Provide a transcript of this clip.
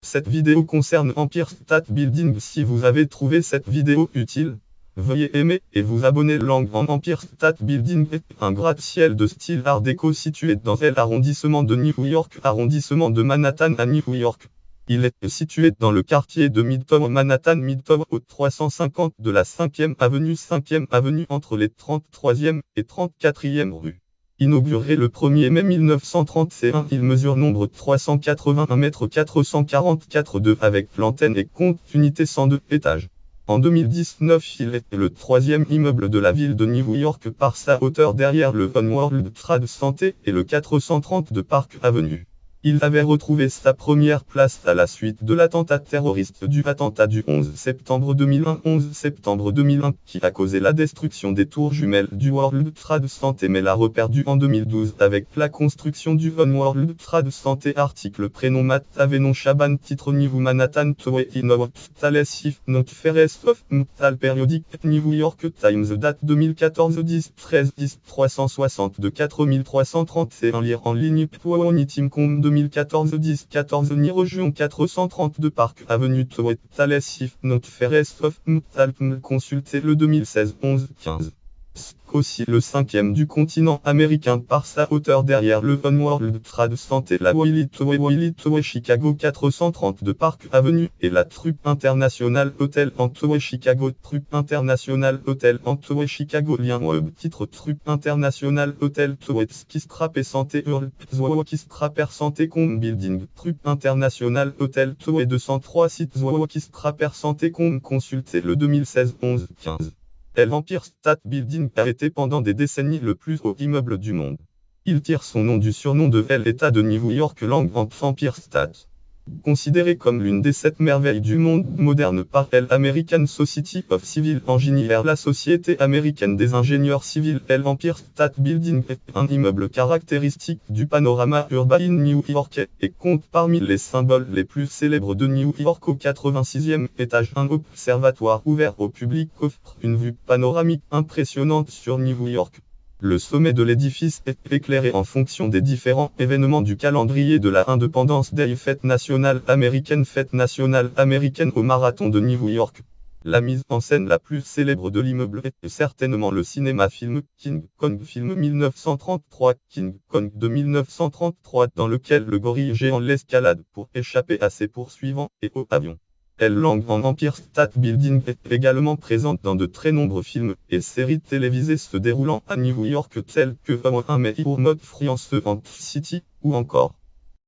Cette vidéo concerne Empire State Building. Si vous avez trouvé cette vidéo utile, veuillez aimer et vous abonner. Empire State Building est un gratte-ciel de style art déco situé dans l'arrondissement de New York, arrondissement de Manhattan à New York. Il est situé dans le quartier de Midtown Manhattan, Midtown au 350 de la 5e avenue entre les 33e et 34e rues. Inauguré le 1er mai 1931, il mesure nombre 381 mètres 444 de avec l'antenne et compte unité 102 étages. En 2019, il est le troisième immeuble de la ville de New York par sa hauteur derrière le One World Trade Center et le 430 de Park Avenue. Il avait retrouvé sa première place à la suite de l'attentat terroriste du 11 septembre 2001, qui a causé la destruction des tours jumelles du World Trade Center mais l'a reperdu en 2012 avec la construction du One World Trade Center. Article prénom Matt Avenon Shaban titre New Manhattan Tower in Our Tales if not Ferest of Metal Periodic New York Times date 2014 10 13 10 360 de 4331 lire en ligne Team.com 2014 10 14 Nirojuon 432 Park Avenue Tower Tales if not Ferest of Metal consultez le 2016 11 15. Aussi le cinquième du continent américain par sa hauteur derrière le One World Trade Center, la Wiley Tower Chicago 430 de Park Avenue et la Trupp International Hotel en Tower Chicago. Trupp International Hotel en Tower Chicago. Lien web titre Trupp International Hotel Tower Skyscraper Santé Earl Skyscraper Santé Com Building. Trupp International Hotel Tower 203 sites Skyscraper Santé Com consultez le 2016 11 15. L'Empire State Building a été pendant des décennies le plus haut immeuble du monde. Il tire son nom du surnom de l'État de New York Empire State. Considéré comme l'une des 7 merveilles du monde moderne par l'American Society of Civil Engineers, la Société américaine des ingénieurs civils, l'Empire State Building est un immeuble caractéristique du panorama urbain new-yorkais et compte parmi les symboles les plus célèbres de New York. Au 86e étage, un observatoire ouvert au public offre une vue panoramique impressionnante sur New York. Le sommet de l'édifice est éclairé en fonction des différents événements du calendrier de la Independence Day, fête nationale américaine au marathon de New York. La mise en scène la plus célèbre de l'immeuble est certainement le cinéma-film King Kong film 1933 King Kong de 1933 dans lequel le gorille géant l'escalade pour échapper à ses poursuivants et au avion. Empire State Building est également présente dans de très nombreux films et séries télévisées se déroulant à New York tels que 1 Mai pour Mode Friance Ant City ou encore